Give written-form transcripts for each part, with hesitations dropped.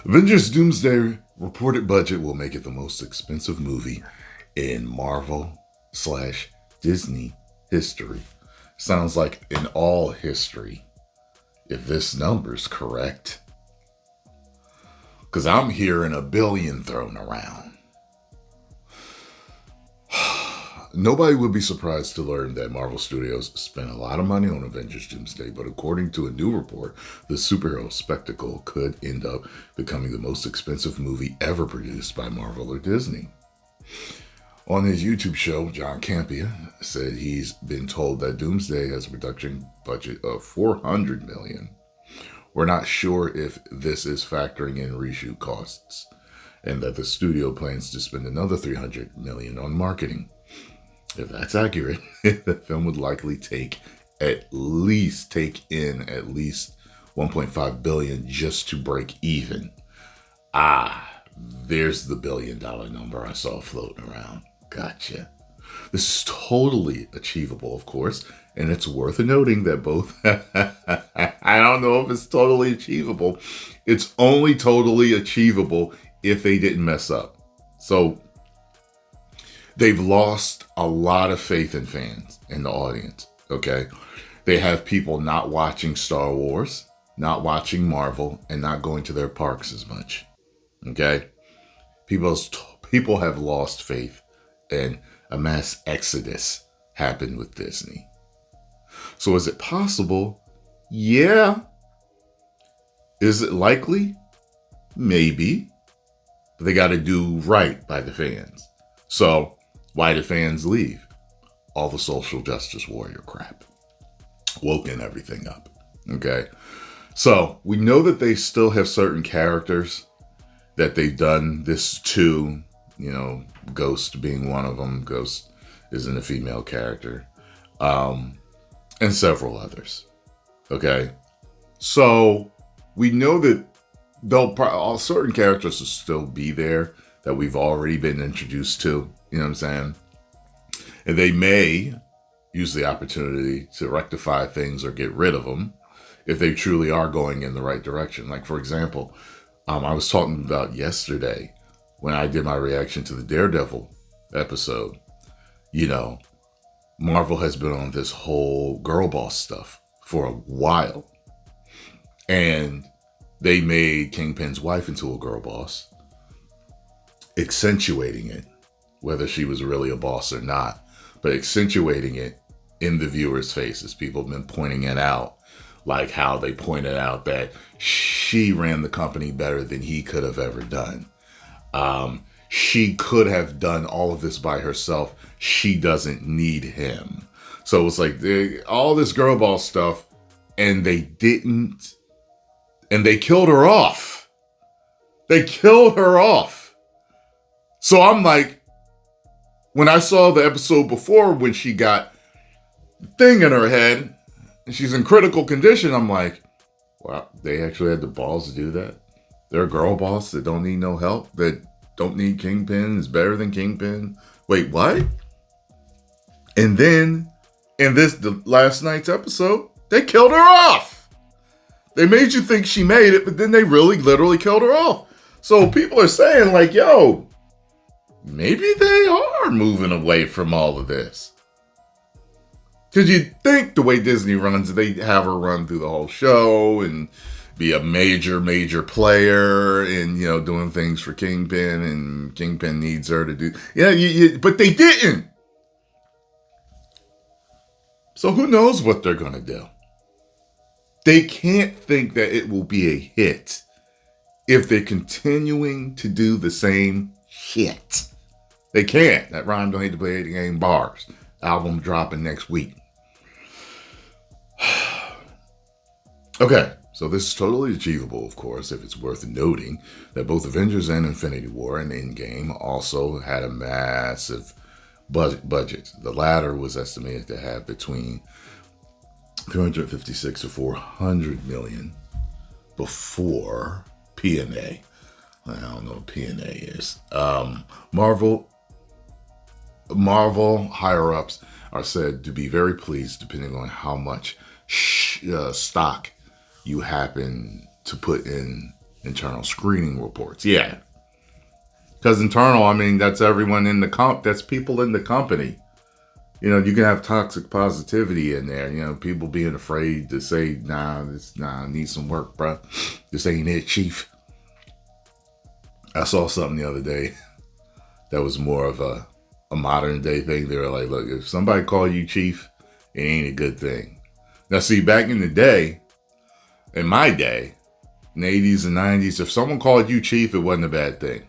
Avengers Doomsday reported budget will make it the most expensive movie in Marvel slash Disney history. Sounds like in all history, if this number's correct. Because I'm hearing a billion thrown around. Nobody would be surprised to learn that Marvel Studios spent a lot of money on Avengers Doomsday, but according to a new report, the superhero spectacle could end up becoming the most expensive movie ever produced by Marvel or Disney. On his YouTube show, John Campea said he's been told that Doomsday has a production budget of $400 million. We're not sure if this is factoring in reshoot costs, and that the studio plans to spend another $300 million on marketing. If that's accurate, the film would likely take in at least $1.5 billion just to break even. There's the $1 billion number I saw floating around. Gotcha. This is totally achievable, of course, and it's worth noting that both, I don't know if it's totally achievable. It's only totally achievable if they didn't mess up. So they've lost a lot of faith in fans and the audience, okay? They have people not watching Star Wars, not watching Marvel, and not going to their parks as much, okay? People have lost faith, and a mass exodus happened with Disney. So is it possible? Yeah. Is it likely? Maybe. But they got to do right by the fans. So why do fans leave? All the social justice warrior crap. Woken everything up. Okay. So we know that they still have certain characters that they've done this to, Ghost being one of them. Ghost isn't a female character. And several others. Okay. So we know that certain characters will still be there that we've already been introduced to. You know what I'm saying? And they may use the opportunity to rectify things or get rid of them if they truly are going in the right direction. Like, for example, I was talking about yesterday when I did my reaction to the Daredevil episode. Marvel has been on this whole girl boss stuff for a while. And they made Kingpin's wife into a girl boss, accentuating it, whether she was really a boss or not, but accentuating it in the viewer's faces. People have been pointing it out, like how they pointed out that she ran the company better than he could have ever done. She could have done all of this by herself. She doesn't need him. So it's like all this girl boss stuff, and they didn't, and they killed her off. They killed her off. So I'm like, when I saw the episode before when she got the thing in her head and she's in critical condition, I'm like, wow, they actually had the balls to do that? They're a girl boss that don't need no help, that don't need Kingpin, is better than Kingpin. Wait, what? And then in the last night's episode, they killed her off. They made you think she made it, but then they really literally killed her off. So people are saying like, yo, maybe they are moving away from all of this. Because you'd think the way Disney runs, they have her run through the whole show and be a major player and, doing things for Kingpin, and Kingpin needs her to do. But they didn't. So who knows what they're going to do? They can't think that it will be a hit if they're continuing to do the same shit. They can't. That rhyme don't need to play 80 game bars. Album dropping next week. Okay, so this is totally achievable, of course, if it's worth noting that both Avengers and Infinity War and Endgame also had a massive budget. The latter was estimated to have between 356 to 400 million before P&A. I don't know what P&A is. Marvel higher-ups are said to be very pleased depending on how much stock you happen to put in Internal screening reports. Yeah. Because internal, I mean, that's everyone in the that's people in the company. You know, you can have toxic positivity in there. You know, people being afraid to say, nah, I need some work, bro. This ain't it, chief. I saw something the other day that was more of a modern day thing. They were like, look, if somebody call you chief, it ain't a good thing. Now, see, back in the day, in my day, in the 80s and 90s, if someone called you chief, it wasn't a bad thing.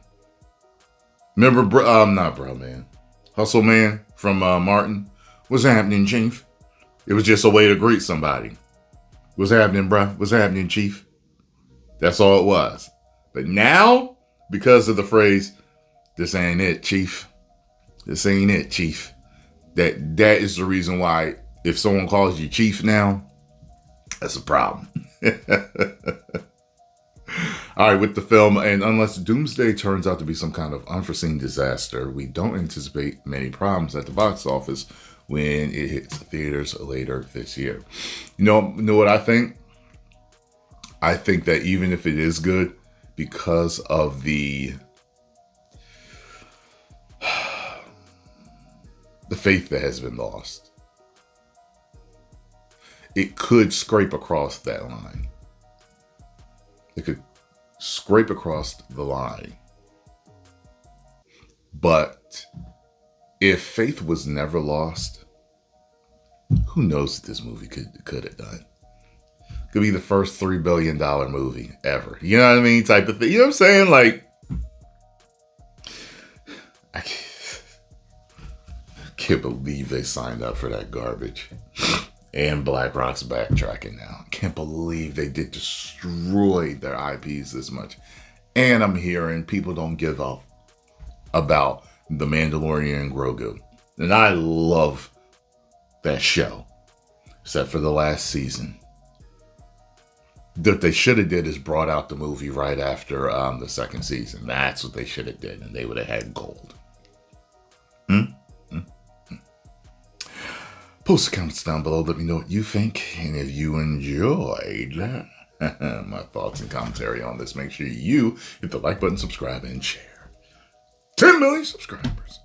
Remember, not Bro Man, Hustle Man from Martin? What's happening, chief? It was just a way to greet somebody. What's happening, bro? What's happening, chief? That's all it was. But now, because of the phrase, this ain't it, chief. This ain't it, chief. That is the reason why if someone calls you chief now, that's a problem. All right, with the film, and unless Doomsday turns out to be some kind of unforeseen disaster, we don't anticipate many problems at the box office when it hits theaters later this year. You know what I think? I think that even if it is good, because of the faith that has been lost, it could scrape across that line. It could scrape across the line. But if faith was never lost, who knows what this movie could have done? Could be the first $3 billion movie ever. You know what I mean? Type of thing. You know what I'm saying? Like, I can't believe they signed up for that garbage. And BlackRock's backtracking now. I can't believe they did destroy their IPs this much. And I'm hearing people don't give up about The Mandalorian and Grogu. And I love that show. Except for the last season. What they should have did is brought out the movie right after the second season. That's what they should have did. And they would have had gold. Post the comments down below. Let me know what you think. And if you enjoyed my thoughts and commentary on this, make sure you hit the like button, subscribe, and share. 10 million subscribers.